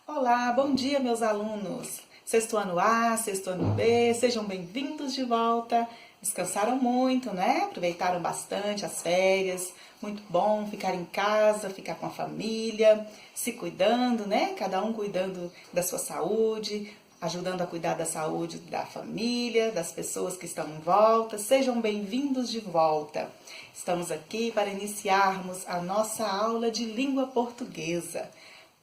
Olá, bom dia, meus alunos. Sexto ano A, sexto ano B, sejam bem-vindos de volta. Descansaram muito, né? Aproveitaram bastante as férias. Muito bom ficar em casa, ficar com a família, se cuidando, né? Cada um cuidando da sua saúde, ajudando a cuidar da saúde da família, das pessoas que estão em volta. Sejam bem-vindos de volta. Estamos aqui para iniciarmos a nossa aula de língua portuguesa.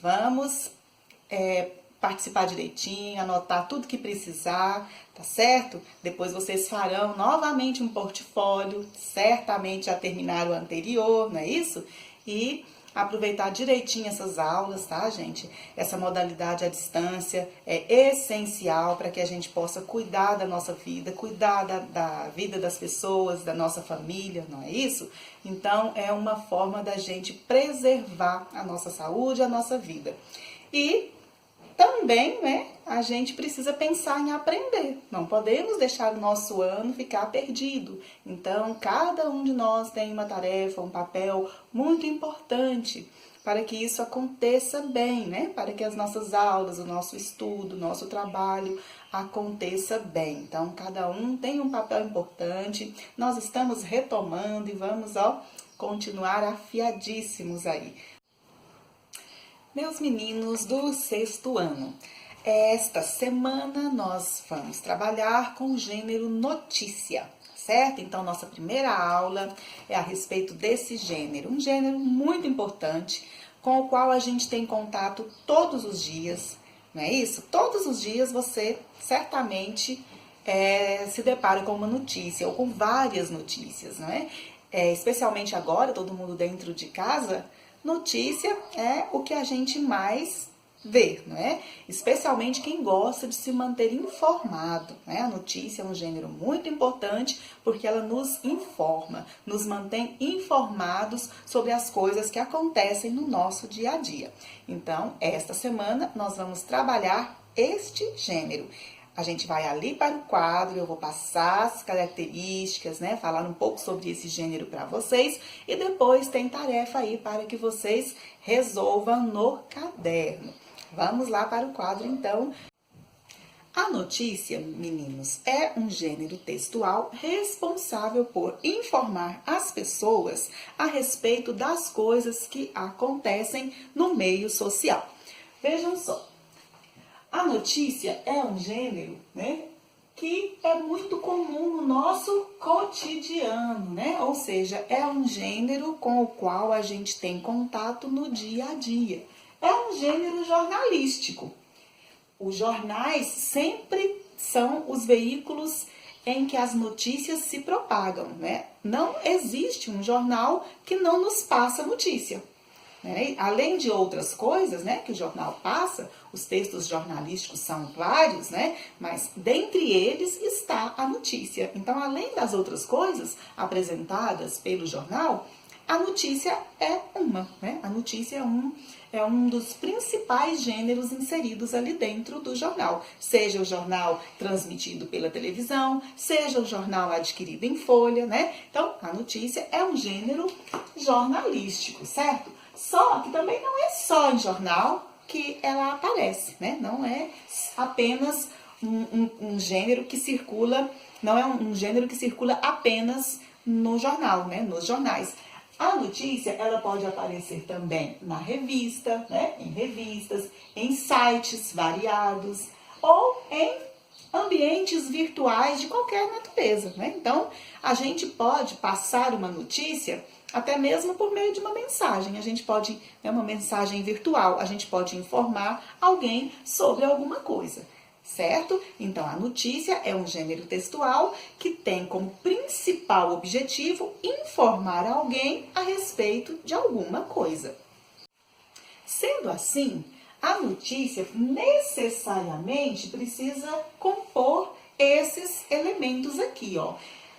Vamos participar direitinho, anotar tudo que precisar, tá certo? Depois vocês farão novamente um portfólio, certamente já terminaram o anterior, não é isso? E aproveitar direitinho essas aulas, tá, gente? Essa modalidade à distância é essencial para que a gente possa cuidar da nossa vida, cuidar da vida das pessoas, da nossa família, não é isso? Então, é uma forma da gente preservar a nossa saúde, a nossa vida. E também, né, a gente precisa pensar em aprender. Não podemos deixar o nosso ano ficar perdido. Então, cada um de nós tem uma tarefa, um papel muito importante para que isso aconteça bem, né? Para que as nossas aulas, o nosso estudo, o nosso trabalho aconteça bem. Então, cada um tem um papel importante. Nós estamos retomando e vamos, continuar afiadíssimos aí. Meus meninos do sexto ano, esta semana nós vamos trabalhar com o gênero notícia, certo? Então, nossa primeira aula é a respeito desse gênero, um gênero muito importante, com o qual a gente tem contato todos os dias, não é isso? Todos os dias você certamente se depara com uma notícia ou com várias notícias, não é? Especialmente agora, todo mundo dentro de casa. Notícia é o que a gente mais vê, não é? Especialmente quem gosta de se manter informado, né? A notícia é um gênero muito importante porque ela nos informa, nos mantém informados sobre as coisas que acontecem no nosso dia a dia. Então, esta semana nós vamos trabalhar este gênero. A gente vai ali para o quadro, eu vou passar as características, né? Falar um pouco sobre esse gênero para vocês e depois tem tarefa aí para que vocês resolvam no caderno. Vamos lá para o quadro então. A notícia, meninos, é um gênero textual responsável por informar as pessoas a respeito das coisas que acontecem no meio social. Vejam só. A notícia é um gênero, né, que é muito comum no nosso cotidiano, né? Ou seja, é um gênero com o qual a gente tem contato no dia a dia. É um gênero jornalístico. Os jornais sempre são os veículos em que as notícias se propagam, né? Não existe um jornal que não nos passa notícia. Além de outras coisas, né, que o jornal passa, os textos jornalísticos são vários, né, mas dentre eles está a notícia. Então, além das outras coisas apresentadas pelo jornal, a notícia é uma, né? A notícia é um dos principais gêneros inseridos ali dentro do jornal. Seja o jornal transmitido pela televisão, seja o jornal adquirido em folha, né? Então, a notícia é um gênero jornalístico, certo? Só que também não é só em jornal que ela aparece, né? Não é apenas um gênero que circula, não é um gênero que circula apenas no jornal, né? Nos jornais. A notícia, ela pode aparecer também na revista, né? Em revistas, em sites variados ou em ambientes virtuais de qualquer natureza, né? Então, a gente pode passar uma notícia até mesmo por meio de uma mensagem. A gente pode, uma mensagem virtual, a gente pode informar alguém sobre alguma coisa, certo? Então, a notícia é um gênero textual que tem como principal objetivo informar alguém a respeito de alguma coisa. Sendo assim, a notícia necessariamente precisa compor esses elementos aqui, ó.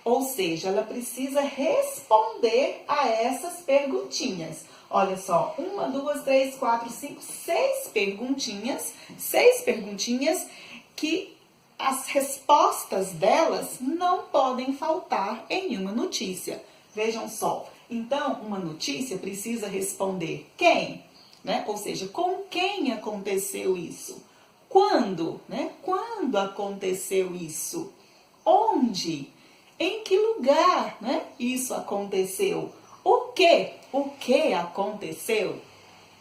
Ou seja, ela precisa responder a essas perguntinhas. Olha só, 1, 2, 3, 4, 5, 6 perguntinhas. 6 perguntinhas que as respostas delas não podem faltar em uma notícia. Vejam só, então uma notícia precisa responder quem? né? Ou seja, com quem aconteceu isso? Quando, né? Quando aconteceu isso? Onde? Em que lugar, né? Isso aconteceu? O que? O que aconteceu?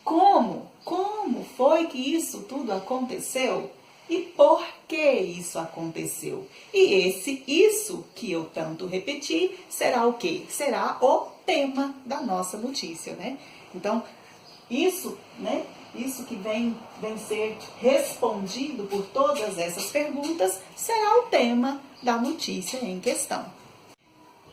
Como? Como foi que isso tudo aconteceu? E por que isso aconteceu? E isso que eu tanto repeti será o quê? Será o tema da nossa notícia, né? Então, isso, né? Isso que vem ser respondido por todas essas perguntas será o tema da notícia em questão.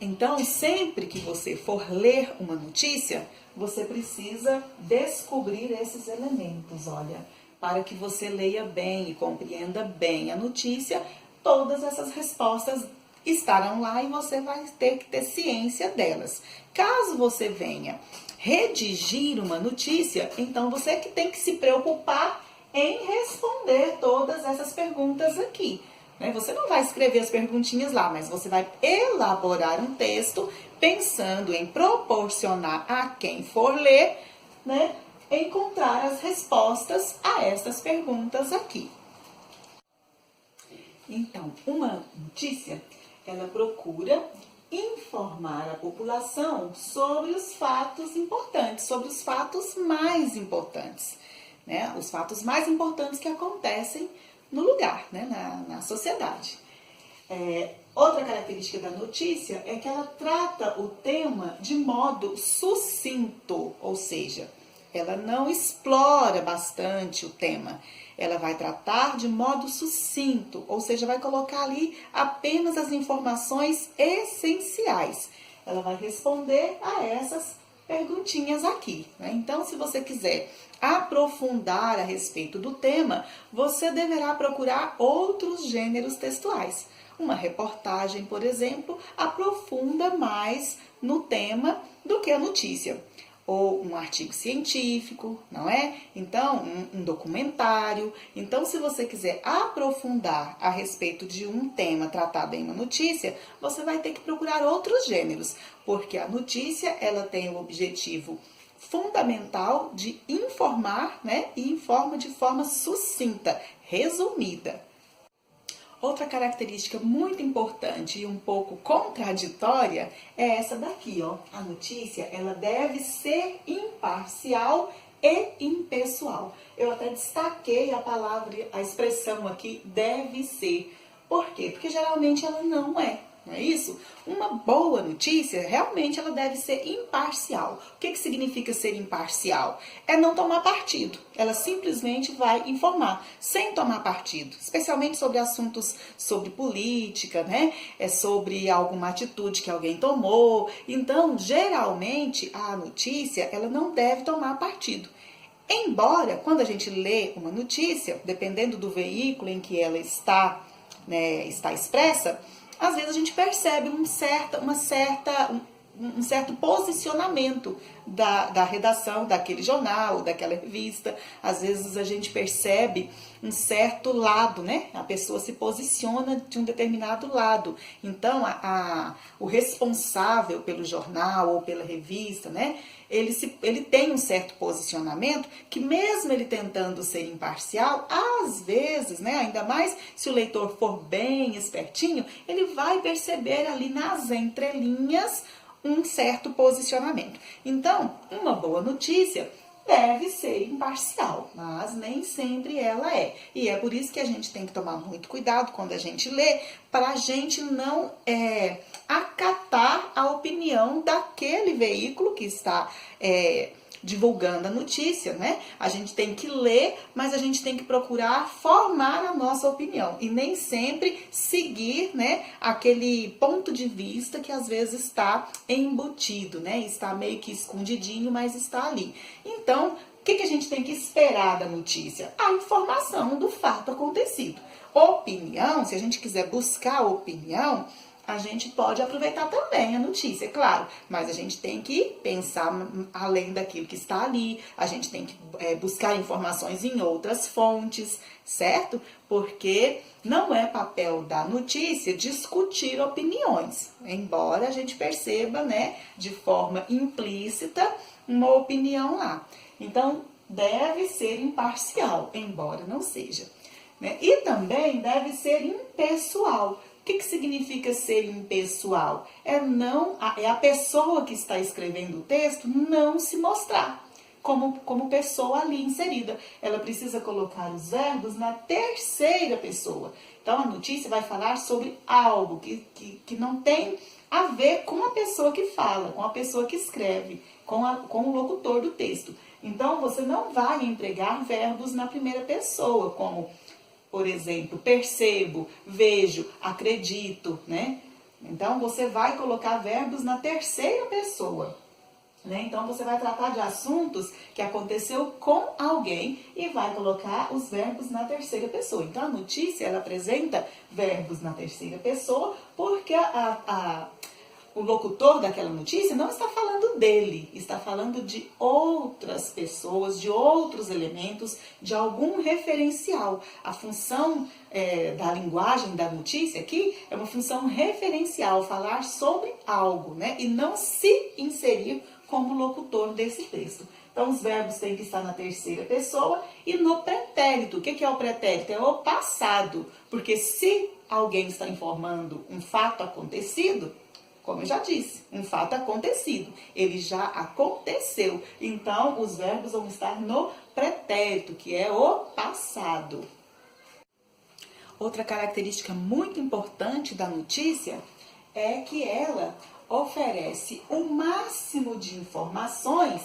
Então, sempre que você for ler uma notícia, você precisa descobrir esses elementos, olha, para que você leia bem e compreenda bem a notícia, todas essas respostas estarão lá e você vai ter que ter ciência delas. Caso você venha redigir uma notícia, então você que tem que se preocupar em responder todas essas perguntas aqui. Você não vai escrever as perguntinhas lá, mas você vai elaborar um texto pensando em proporcionar a quem for ler, né, encontrar as respostas a essas perguntas aqui. Então, uma notícia, ela procura informar a população sobre os fatos importantes, sobre os fatos mais importantes, né? Os fatos mais importantes que acontecem no lugar, né? na sociedade. Outra característica da notícia é que ela trata o tema de modo sucinto, ou seja, ela não explora bastante o tema. Ela vai tratar de modo sucinto, ou seja, vai colocar ali apenas as informações essenciais. Ela vai responder a essas perguntinhas aqui, né? Então, se você quiser aprofundar a respeito do tema, você deverá procurar outros gêneros textuais. Uma reportagem, por exemplo, aprofunda mais no tema do que a notícia. Ou um artigo científico, não é? Então, um documentário. Então, se você quiser aprofundar a respeito de um tema tratado em uma notícia, você vai ter que procurar outros gêneros, porque a notícia, ela tem o objetivo fundamental de informar, né? E informa de forma sucinta, resumida. Outra característica muito importante e um pouco contraditória é essa daqui, ó. A notícia, ela deve ser imparcial e impessoal. Eu até destaquei a palavra, a expressão aqui, deve ser. Por quê? Porque geralmente ela não é. Não é isso? Uma boa notícia, realmente ela deve ser imparcial. O que significa ser imparcial? É não tomar partido. Ela simplesmente vai informar, sem tomar partido. Especialmente sobre assuntos sobre política, né? É sobre alguma atitude que alguém tomou. Então, geralmente, a notícia, ela não deve tomar partido. Embora, quando a gente lê uma notícia, dependendo do veículo em que ela está, né, está expressa, às vezes a gente percebe um certo posicionamento da redação daquele jornal, daquela revista. Às vezes a gente percebe um certo lado, né? A pessoa se posiciona de um determinado lado. Então, o responsável pelo jornal ou pela revista, né? Ele tem um certo posicionamento que, mesmo ele tentando ser imparcial, às vezes, né, ainda mais se o leitor for bem espertinho, ele vai perceber ali nas entrelinhas um certo posicionamento. Então, uma boa notícia deve ser imparcial, mas nem sempre ela é. E é por isso que a gente tem que tomar muito cuidado quando a gente lê, para a gente não acatar a opinião daquele veículo que está divulgando a notícia, né? A gente tem que ler, mas a gente tem que procurar formar a nossa opinião e nem sempre seguir, né, aquele ponto de vista que às vezes está embutido, né? Está meio que escondidinho, mas está ali. Então, o que a gente tem que esperar da notícia? A informação do fato acontecido. Opinião, se a gente quiser buscar opinião, a gente pode aproveitar também a notícia, claro, mas a gente tem que pensar além daquilo que está ali, a gente tem que buscar informações em outras fontes, certo? Porque não é papel da notícia discutir opiniões, embora a gente perceba, né, de forma implícita uma opinião lá. Então, deve ser imparcial, embora não seja, né? E também deve ser impessoal. O que significa ser impessoal? É a pessoa que está escrevendo o texto não se mostrar como pessoa ali inserida. Ela precisa colocar os verbos na terceira pessoa. Então, a notícia vai falar sobre algo que não tem a ver com a pessoa que fala, com a pessoa que escreve, com o locutor do texto. Então, você não vai empregar verbos na primeira pessoa, como, por exemplo, percebo, vejo, acredito, né? Então, você vai colocar verbos na terceira pessoa, né? Então, você vai tratar de assuntos que aconteceu com alguém e vai colocar os verbos na terceira pessoa. Então, a notícia, ela apresenta verbos na terceira pessoa porque o locutor daquela notícia não está falando dele, está falando de outras pessoas, de outros elementos, de algum referencial. A função da linguagem da notícia aqui é uma função referencial, falar sobre algo, né? E não se inserir como locutor desse texto. Então, os verbos têm que estar na terceira pessoa e no pretérito. O que é o pretérito? É o passado, porque se alguém está informando um fato acontecido, como eu já disse, um fato acontecido, ele já aconteceu. Então, os verbos vão estar no pretérito, que é o passado. Outra característica muito importante da notícia é que ela oferece o máximo de informações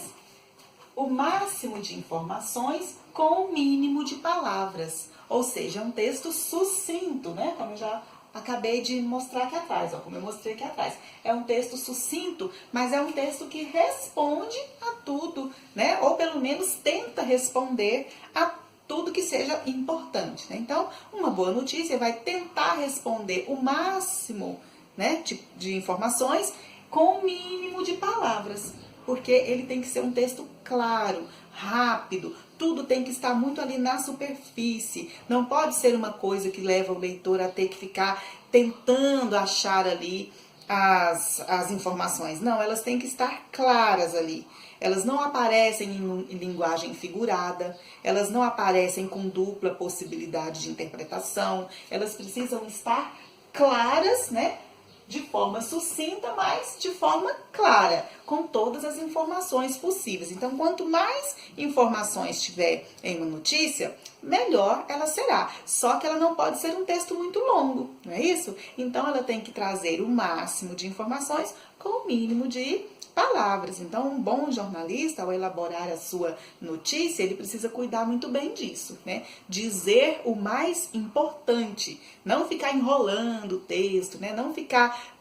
com o mínimo de palavras. Ou seja, é um texto sucinto, né? Como eu já acabei de mostrar aqui atrás, ó, como eu mostrei aqui atrás. É um texto sucinto, mas é um texto que responde a tudo, né? Ou pelo menos tenta responder a tudo que seja importante, né? Então, uma boa notícia vai tentar responder o máximo, né, de informações com o mínimo de palavras, porque ele tem que ser um texto claro, rápido, tudo tem que estar muito ali na superfície, não pode ser uma coisa que leva o leitor a ter que ficar tentando achar ali as informações. Não, elas têm que estar claras ali. Elas não aparecem em linguagem figurada, elas não aparecem com dupla possibilidade de interpretação, elas precisam estar claras, né? De forma sucinta, mas de forma clara, com todas as informações possíveis. Então, quanto mais informações tiver em uma notícia, melhor ela será. Só que ela não pode ser um texto muito longo, não é isso? Então, ela tem que trazer o máximo de informações com o mínimo de palavras. Então, um bom jornalista, ao elaborar a sua notícia, ele precisa cuidar muito bem disso, né? Dizer o mais importante, não ficar enrolando o texto, né? Não ficar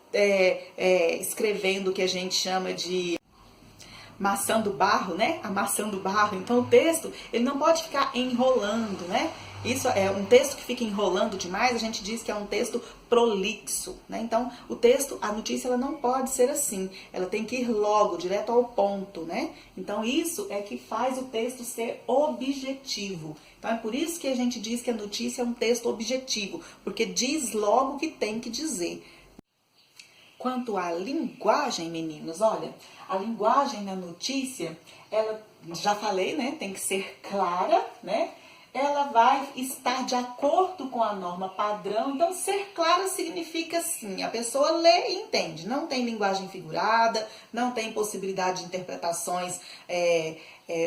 escrevendo o que a gente chama de maçã do barro, né? Amassando barro. Então, o texto, ele não pode ficar enrolando, né? Isso é um texto que fica enrolando demais, a gente diz que é um texto prolixo, né? Então, o texto, a notícia, ela não pode ser assim. Ela tem que ir logo, direto ao ponto, né? Então, isso é que faz o texto ser objetivo. Então, é por isso que a gente diz que a notícia é um texto objetivo, porque diz logo o que tem que dizer. Quanto à linguagem, meninos, olha, a linguagem na notícia, ela, já falei, né? Tem que ser clara, né? Ela vai estar de acordo com a norma padrão. Então, ser clara significa assim, a pessoa lê e entende. Não tem linguagem figurada, não tem possibilidade de interpretações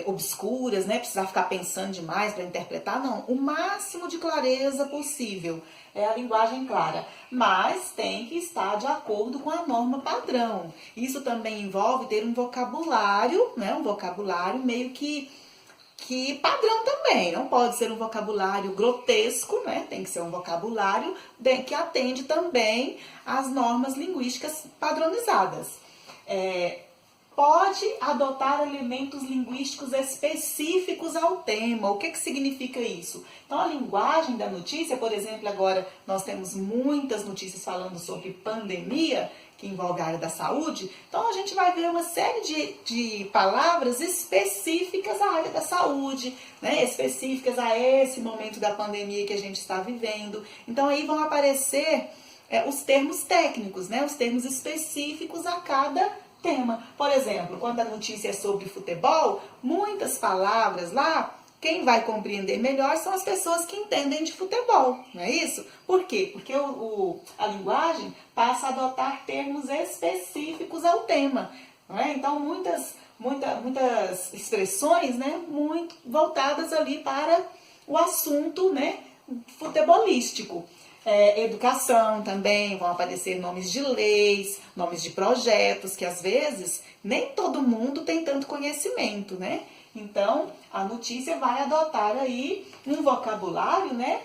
obscuras, né? Precisar ficar pensando demais para interpretar, não. O máximo de clareza possível é a linguagem clara, mas tem que estar de acordo com a norma padrão. Isso também envolve ter um vocabulário, né? Um vocabulário meio que padrão também, não pode ser um vocabulário grotesco, né? Tem que ser um vocabulário que atende também às normas linguísticas padronizadas. Pode adotar elementos linguísticos específicos ao tema. O que significa isso? Então, a linguagem da notícia, por exemplo, agora nós temos muitas notícias falando sobre pandemia, que envolve a área da saúde, então a gente vai ver uma série de palavras específicas à área da saúde, né? Específicas a esse momento da pandemia que a gente está vivendo. Então aí vão aparecer os termos técnicos, né? Os termos específicos a cada tema. Por exemplo, quando a notícia é sobre futebol, muitas palavras lá, quem vai compreender melhor são as pessoas que entendem de futebol, não é isso? Por quê? Porque a linguagem passa a adotar termos específicos ao tema, não é? Então, muitas expressões, né, muito voltadas ali para o assunto, né, futebolístico. Educação também, vão aparecer nomes de leis, nomes de projetos, que às vezes nem todo mundo tem tanto conhecimento, né? Então, a notícia vai adotar aí um vocabulário, né,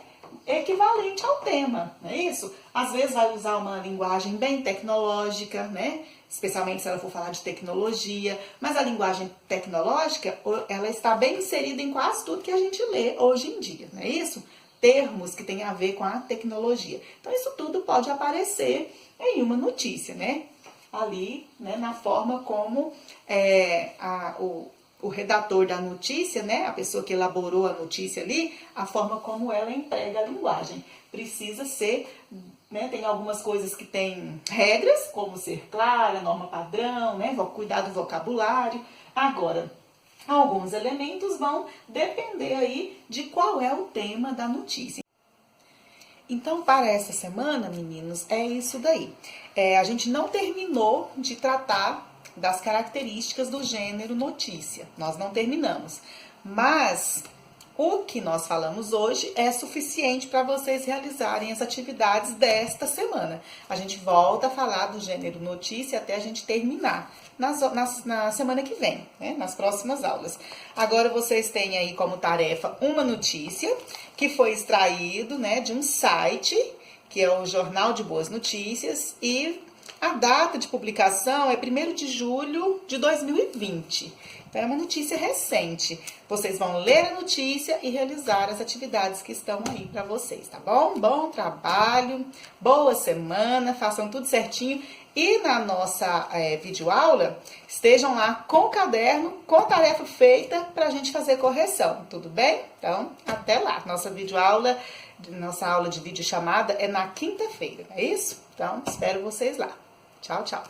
equivalente ao tema, não é isso? Às vezes vai usar uma linguagem bem tecnológica, né? Especialmente se ela for falar de tecnologia, mas a linguagem tecnológica, ela está bem inserida em quase tudo que a gente lê hoje em dia, não é isso? Termos que têm a ver com a tecnologia. Então, isso tudo pode aparecer em uma notícia, né? Ali, né, na forma como o redator da notícia, né, a pessoa que elaborou a notícia ali, a forma como ela emprega a linguagem. Precisa ser, né, tem algumas coisas que tem regras, como ser clara, norma padrão, né, cuidar do vocabulário. Agora, alguns elementos vão depender aí de qual é o tema da notícia. Então, para essa semana, meninos, é isso daí. A gente não terminou de tratar das características do gênero notícia. Nós não terminamos. Mas o que nós falamos hoje é suficiente para vocês realizarem as atividades desta semana. A gente volta a falar do gênero notícia até a gente terminar na semana que vem, né? Nas próximas aulas. Agora vocês têm aí como tarefa uma notícia que foi extraído, né, de um site, que é o Jornal de Boas Notícias, e a data de publicação é 1º de julho de 2020. Então, é uma notícia recente. Vocês vão ler a notícia e realizar as atividades que estão aí para vocês, tá bom? Bom trabalho, boa semana, façam tudo certinho. E na nossa videoaula, estejam lá com o caderno, com a tarefa feita para a gente fazer correção, tudo bem? Então, até lá. Nossa aula de videochamada é na quinta-feira, é isso? Então, espero vocês lá. Tchau, tchau.